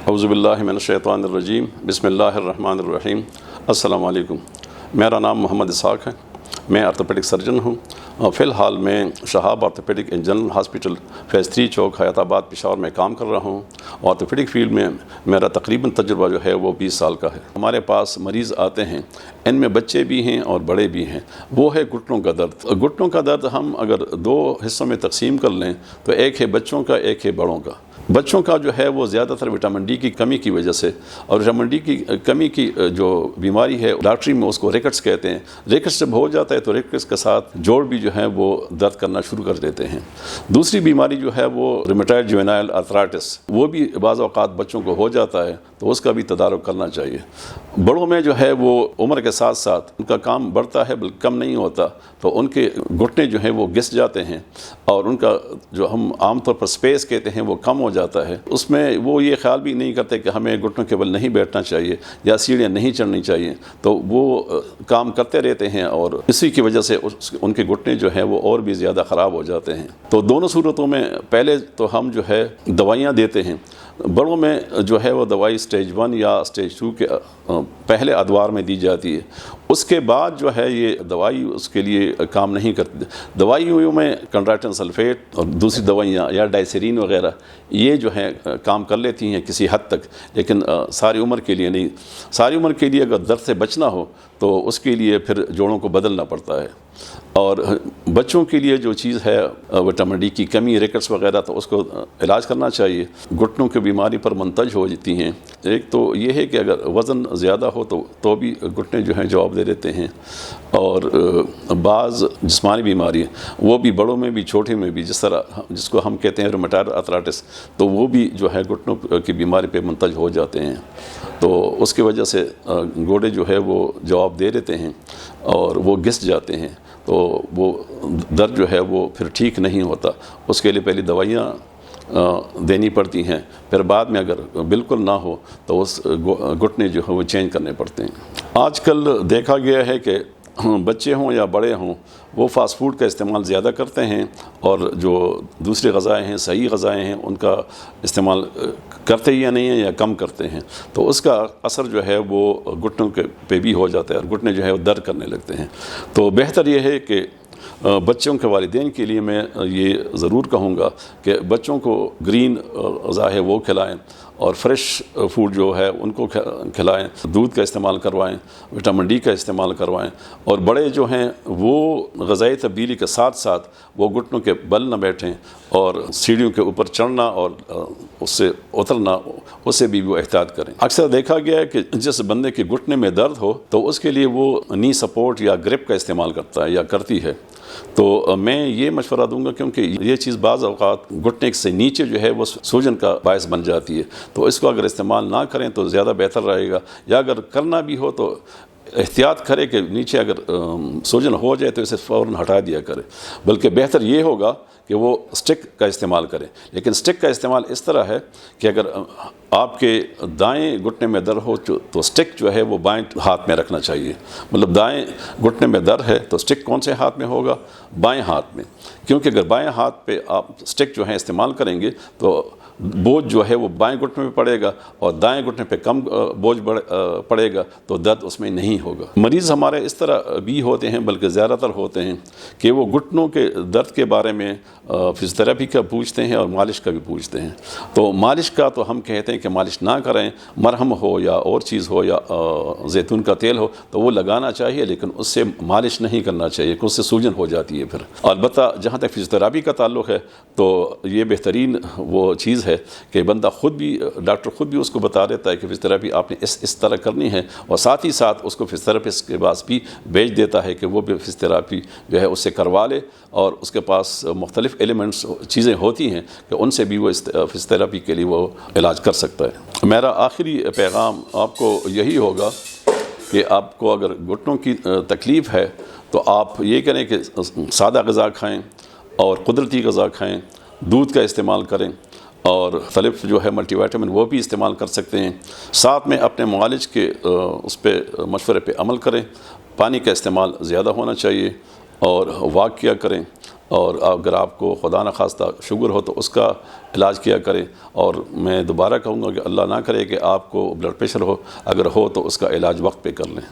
اعوذ باللہ من الشیطان الرجیم، بسم اللہ الرحمن الرحیم۔ السلام علیکم، میرا نام محمد اسحاق ہے، میں آرتھوپیڈک سرجن ہوں۔ فی الحال میں Shahab orthopaedic and general hospital phase 3 Chowk حیات آباد پشاور میں کام کر رہا ہوں۔ آرتھوپیڈک فیلڈ میں میرا تقریباً تجربہ جو ہے وہ 20 سال کا ہے۔ ہمارے پاس مریض آتے ہیں، ان میں بچے بھی ہیں اور بڑے بھی ہیں، وہ ہے گھٹنوں کا درد۔ گھٹنوں کا درد ہم اگر 2 حصوں میں تقسیم کر لیں تو ایک ہے بچوں کا، ایک ہے بڑوں کا۔ بچوں کا جو ہے وہ زیادہ تر وٹامن ڈی کی کمی کی وجہ سے، اور وٹامن ڈی کی کمی کی جو بیماری ہے ڈاکٹری میں اس کو ریکٹس کہتے ہیں۔ ریکٹس جب ہو جاتا ہے تو ریکٹس کے ساتھ جوڑ بھی جو ہے وہ درد کرنا شروع کر دیتے ہیں۔ دوسری بیماری جو ہے وہ ریمیٹائڈ جوینائل آرتھرائٹس، وہ بھی بعض اوقات بچوں کو ہو جاتا ہے تو اس کا بھی تدارک کرنا چاہیے۔ بڑوں میں جو ہے وہ عمر کے ساتھ ساتھ ان کا کام بڑھتا ہے بلکہ کم نہیں ہوتا، تو ان کے گھٹنے جو ہیں وہ گھس جاتے ہیں اور ان کا جو ہم عام طور پر سپیس کہتے ہیں وہ کم ہو جاتا ہے۔ اس میں وہ یہ خیال بھی نہیں کرتے کہ ہمیں گھٹنوں کے بل نہیں بیٹھنا چاہیے یا سیڑھیاں نہیں چڑھنی چاہیے، تو وہ کام کرتے رہتے ہیں اور اسی کی وجہ سے ان کے گھٹنے جو ہیں وہ اور بھی زیادہ خراب ہو جاتے ہیں۔ تو دونوں صورتوں میں پہلے تو ہم جو ہے دوائیاں دیتے ہیں۔ بڑوں میں جو ہے وہ دوائی سٹیج 1 یا سٹیج 2 کے پہلے ادوار میں دی جاتی ہے۔ اس کے بعد جو ہے یہ دوائی اس کے لیے کام نہیں کرتی۔ دوائیوں میں کنڈرائٹن سلفیٹ اور دوسری دوائیاں یا ڈائسیرین وغیرہ یہ جو ہیں کام کر لیتی ہیں کسی حد تک، لیکن ساری عمر کے لیے نہیں۔ ساری عمر کے لیے اگر درد سے بچنا ہو تو اس کے لیے پھر جوڑوں کو بدلنا پڑتا ہے۔ اور بچوں کے لیے جو چیز ہے وٹامن ڈی کی کمی، ریکٹس وغیرہ، تو اس کو علاج کرنا چاہیے۔ گھٹنوں کی بیماری پر منتج ہو جاتی ہیں۔ ایک تو یہ ہے کہ اگر وزن زیادہ ہو تو بھی گھٹنے جو ہیں جواب دے دیتے ہیں، اور بعض جسمانی بیماری وہ بھی بڑوں میں بھی چھوٹے میں بھی، جس کو ہم کہتے ہیں ریمیٹائڈ آرتھرائٹس، تو وہ بھی جو ہے گھٹنوں کی بیماری پہ منتج ہو جاتے ہیں۔ تو اس کی وجہ سے گوڑے جو ہے وہ جواب دے دیتے ہیں اور وہ گھس جاتے ہیں، تو وہ درد جو ہے وہ پھر ٹھیک نہیں ہوتا۔ اس کے لیے پہلی دوائیاں دینی پڑتی ہیں، پھر بعد میں اگر بالکل نہ ہو تو اس گھٹنے جو ہے وہ چینج کرنے پڑتے ہیں۔ آج کل دیکھا گیا ہے کہ بچے ہوں یا بڑے ہوں وہ فاسٹ فوڈ کا استعمال زیادہ کرتے ہیں، اور جو دوسری غذائیں ہیں، صحیح غذائیں ہیں، ان کا استعمال کرتے یا نہیں ہیں یا کم کرتے ہیں، تو اس کا اثر جو ہے وہ گھٹنوں کے پہ بھی ہو جاتا ہے اور گھٹنے جو ہے وہ درد کرنے لگتے ہیں۔ تو بہتر یہ ہے کہ بچوں کے والدین کے لیے میں یہ ضرور کہوں گا کہ بچوں کو گرین غذا ہے وہ کھلائیں، اور فریش فوڈ جو ہے ان کو کھلائیں، دودھ کا استعمال کروائیں، وٹامن ڈی کا استعمال کروائیں، اور بڑے جو ہیں وہ غذائی تبدیلی کے ساتھ ساتھ وہ گھٹنوں کے بل نہ بیٹھیں، اور سیڑھیوں کے اوپر چڑھنا اور اس سے اترنا اس سے بھی وہ احتیاط کریں۔ اکثر دیکھا گیا ہے کہ جس بندے کے گھٹنے میں درد ہو تو اس کے لیے وہ نی سپورٹ یا گرپ کا استعمال کرتا ہے یا کرتی ہے۔ تو میں یہ مشورہ دوں گا، کیونکہ یہ چیز بعض اوقات گھٹنے سے نیچے جو ہے وہ سوجن کا باعث بن جاتی ہے، تو اس کو اگر استعمال نہ کریں تو زیادہ بہتر رہے گا، یا اگر کرنا بھی ہو تو احتیاط کرے کہ نیچے اگر سوجن ہو جائے تو اسے فوراً ہٹا دیا کرے، بلکہ بہتر یہ ہوگا کہ وہ سٹک کا استعمال کریں۔ لیکن سٹک کا استعمال اس طرح ہے کہ اگر آپ کے دائیں گھٹنے میں درد ہو تو سٹک جو ہے وہ بائیں ہاتھ میں رکھنا چاہیے۔ مطلب دائیں گھٹنے میں درد ہے تو سٹک کون سے ہاتھ میں ہوگا؟ بائیں ہاتھ میں، کیونکہ اگر بائیں ہاتھ پہ آپ سٹک جو ہے استعمال کریں گے تو بوجھ جو ہے وہ بائیں گھٹنے پہ پڑے گا، اور دائیں گھٹنے پہ کم بوجھ پڑے گا، تو درد اس میں نہیں ہوگا۔ مریض ہمارے اس طرح بھی ہوتے ہیں، بلکہ زیادہ تر ہوتے ہیں کہ وہ گھٹنوں کے درد کے بارے میں فزیوتھراپی کا پوچھتے ہیں اور مالش کا بھی پوچھتے ہیں۔ تو مالش کا تو ہم کہتے ہیں کہ مالش نہ کریں، مرہم ہو یا اور چیز ہو یا زیتون کا تیل ہو تو وہ لگانا چاہیے، لیکن اس سے مالش نہیں کرنا چاہیے کہ اس سے سوجن ہو جاتی ہے پھر۔ البتہ جہاں تک فزیوتھراپی کا تعلق ہے تو یہ بہترین وہ چیز ہے کہ بندہ خود بھی، ڈاکٹر خود بھی اس کو بتا دیتا ہے کہ فزیوتھراپی آپ نے اس طرح کرنی ہے، اور ساتھ ہی ساتھ اس کو فزیوتھراپسٹ کے پاس بھی بھیج دیتا ہے کہ وہ بھی فزیوتھراپی جو ہے اس سے کروا لے، اور اس کے پاس مختلف ایلیمنٹس چیزیں ہوتی ہیں کہ ان سے بھی وہ فزیوتھراپی کے لیے وہ علاج کر سکتا ہے۔ میرا آخری پیغام آپ کو یہی ہوگا کہ آپ کو اگر گھٹنوں کی تکلیف ہے تو آپ یہ کریں کہ سادہ غذا کھائیں اور قدرتی غذا کھائیں، دودھ کا استعمال کریں، اور مختلف جو ہے ملٹی وائٹامن وہ بھی استعمال کر سکتے ہیں۔ ساتھ میں اپنے معالج کے اس پہ مشورے پہ عمل کریں، پانی کا استعمال زیادہ ہونا چاہیے، اور واک کیا کریں، اور اگر آپ کو خدا نخواستہ شوگر ہو تو اس کا علاج کیا کریں، اور میں دوبارہ کہوں گا کہ اللہ نہ کرے کہ آپ کو بلڈ پریشر ہو، اگر ہو تو اس کا علاج وقت پہ کر لیں۔